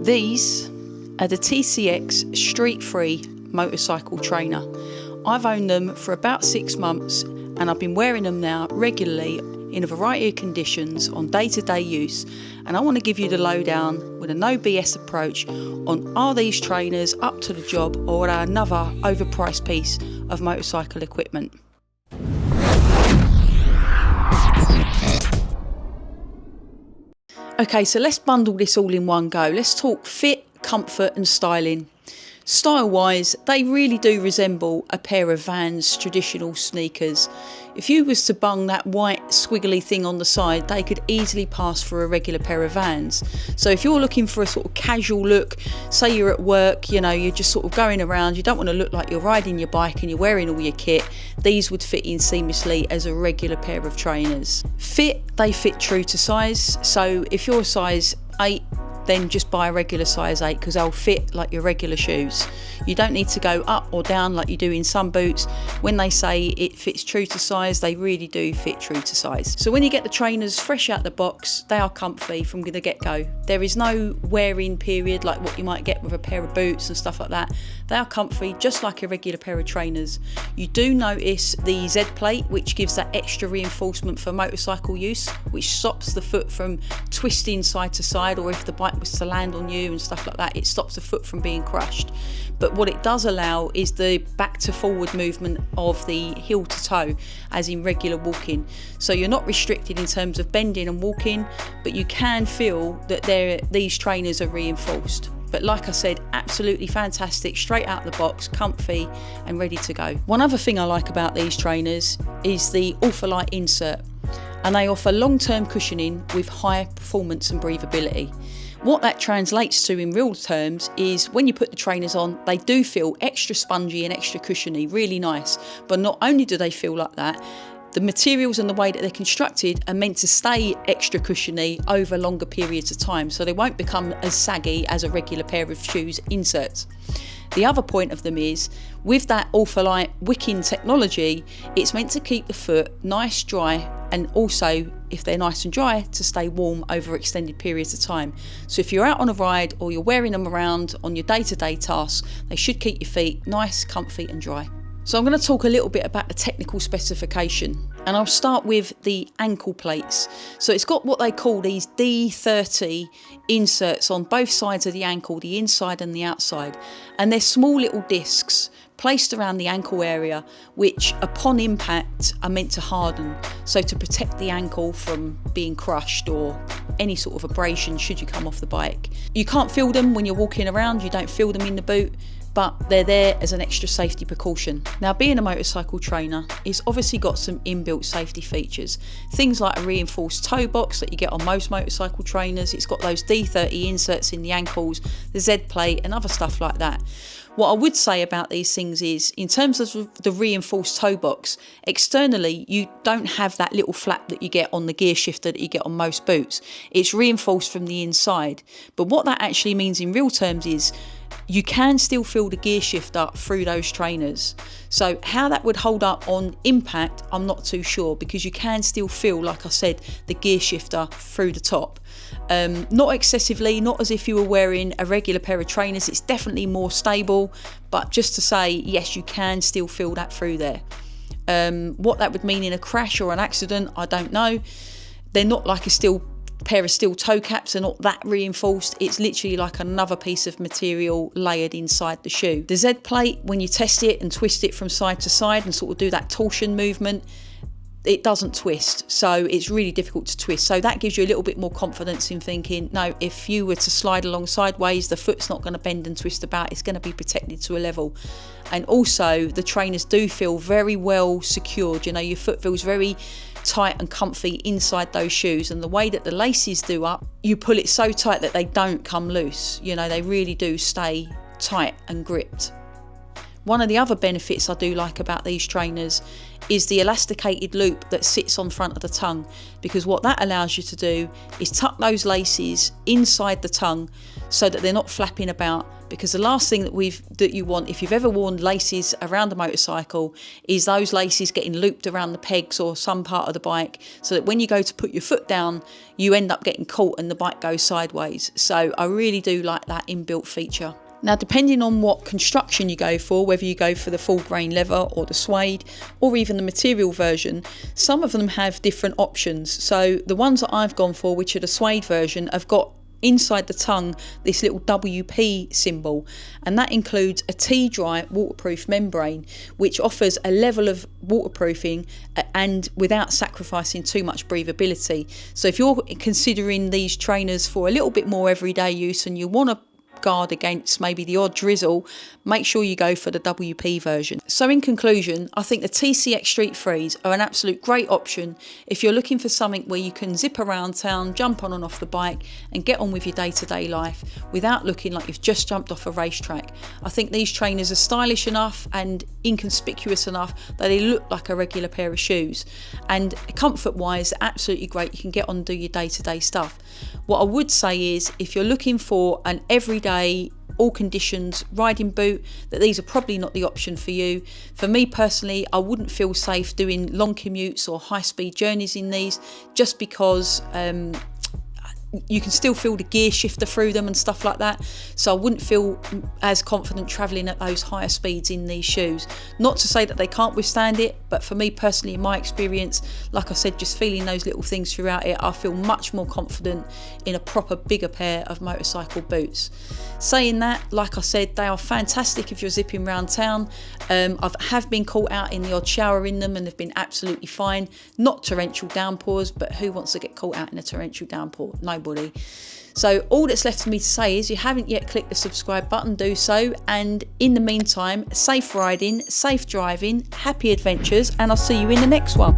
These are the TCX Street Free motorcycle trainer. I've owned them for about 6 months and I've been wearing them now regularly in a variety of conditions on day-to-day use, and I want to give you the lowdown with a no BS approach on, are these trainers up to the job, or are they another overpriced piece of motorcycle equipment? Okay, so let's bundle this all in one go. Let's talk fit, comfort and styling. Style-wise, they really do resemble a pair of Vans traditional sneakers. If you was to bung that white squiggly thing on the side, they could easily pass for a regular pair of Vans. So if you're looking for a sort of casual look, say you're at work, you know, you're just sort of going around, you don't want to look like you're riding your bike and you're wearing all your kit, these would fit in seamlessly as a regular pair of trainers. Fit, they fit true to size. So if you're a size 8, then just buy a regular size 8 because they'll fit like your regular shoes. You don't need to go up or down like you do in some boots. When they say it fits true to size, they really do fit true to size. So when you get the trainers fresh out the box, they are comfy from the get-go. There is no wearing period like what you might get with a pair of boots and stuff like that. They are comfy just like a regular pair of trainers. You do notice the Z plate, which gives that extra reinforcement for motorcycle use, which stops the foot from twisting side to side, or if the bike was to land on you and stuff like that, it stops the foot from being crushed. But what it does allow is the back to forward movement of the heel to toe, as in regular walking. So you're not restricted in terms of bending and walking, but you can feel that these trainers are reinforced. But like I said, absolutely fantastic, straight out the box, comfy and ready to go. One other thing I like about these trainers is the ultralight insert, and they offer long-term cushioning with high performance and breathability. What that translates to in real terms is when you put the trainers on, they do feel extra spongy and extra cushiony, really nice. But not only do they feel like that, the materials and the way that they're constructed are meant to stay extra cushiony over longer periods of time, so they won't become as saggy as a regular pair of shoes inserts. The other point of them is, with that ultralight wicking technology, it's meant to keep the foot nice, dry, and also, if they're nice and dry, to stay warm over extended periods of time. So if you're out on a ride or you're wearing them around on your day-to-day tasks, they should keep your feet nice, comfy and dry. So I'm going to talk a little bit about the technical specification, and I'll start with the ankle plates. So it's got what they call these D30 inserts on both sides of the ankle, the inside and the outside, and they're small little discs placed around the ankle area, which upon impact are meant to harden, so to protect the ankle from being crushed or any sort of abrasion should you come off the bike. You can't feel them when you're walking around, you don't feel them in the boot, but they're there as an extra safety precaution. Now, being a motorcycle trainer, it's obviously got some inbuilt safety features. Things like a reinforced toe box that you get on most motorcycle trainers. It's got those D30 inserts in the ankles, the Z plate and other stuff like that. What I would say about these things is, in terms of the reinforced toe box, externally you don't have that little flap that you get on the gear shifter that you get on most boots. It's reinforced from the inside. But what that actually means in real terms is, you can still feel the gear shifter through those trainers. So how that would hold up on impact, I'm not too sure, because you can still feel, like I said, the gear shifter through the top. Not excessively, not as if you were wearing a regular pair of trainers. It's definitely more stable, but just to say, yes, you can still feel that through there. What that would mean in a crash or an accident, I don't know. They're not like a pair of steel toe caps, are not that reinforced. It's literally like another piece of material layered inside the shoe. The Z plate, when you test it and twist it from side to side and sort of do that torsion movement, it doesn't twist, so it's really difficult to twist. So that gives you a little bit more confidence in thinking, no, if you were to slide along sideways, the foot's not going to bend and twist about, it's going to be protected to a level. And also the trainers do feel very well secured. You know, your foot feels very tight and comfy inside those shoes, and the way that the laces do up, you pull it so tight that they don't come loose. You know, they really do stay tight and gripped. One of the other benefits I do like about these trainers is the elasticated loop that sits on front of the tongue, because what that allows you to do is tuck those laces inside the tongue so that they're not flapping about. Because the last thing that you want, if you've ever worn laces around a motorcycle, is those laces getting looped around the pegs or some part of the bike, so that when you go to put your foot down, you end up getting caught and the bike goes sideways. So I really do like that inbuilt feature. Now, depending on what construction you go for, whether you go for the full grain leather or the suede or even the material version, some of them have different options. So the ones that I've gone for, which are the suede version, have got inside the tongue this little WP symbol, and that includes a T-dry waterproof membrane, which offers a level of waterproofing and without sacrificing too much breathability. So if you're considering these trainers for a little bit more everyday use and you want to guard against maybe the odd drizzle, make sure you go for the WP version. So in conclusion, I think the TCX Street 3s are an absolute great option if you're looking for something where you can zip around town, jump on and off the bike and get on with your day-to-day life without looking like you've just jumped off a racetrack. I think these trainers are stylish enough and inconspicuous enough that they look like a regular pair of shoes, and comfort wise absolutely great. You can get on and do your day-to-day stuff. What I would say is, if you're looking for an everyday, all conditions riding boot, that these are probably not the option for you. For me personally, I wouldn't feel safe doing long commutes or high-speed journeys in these, just because you can still feel the gear shifter through them and stuff like that. So I wouldn't feel as confident travelling at those higher speeds in these shoes. Not to say that they can't withstand it, but for me personally, in my experience, like I said, just feeling those little things throughout it, I feel much more confident in a proper bigger pair of motorcycle boots. Saying that, like I said, they are fantastic if you're zipping around town. I have been caught out in the odd shower in them and they've been absolutely fine. Not torrential downpours, but who wants to get caught out in a torrential downpour? Nobody. So all that's left for me to say is, you haven't yet clicked the subscribe button, do so. And in the meantime, safe riding, safe driving, happy adventures, and I'll see you in the next one.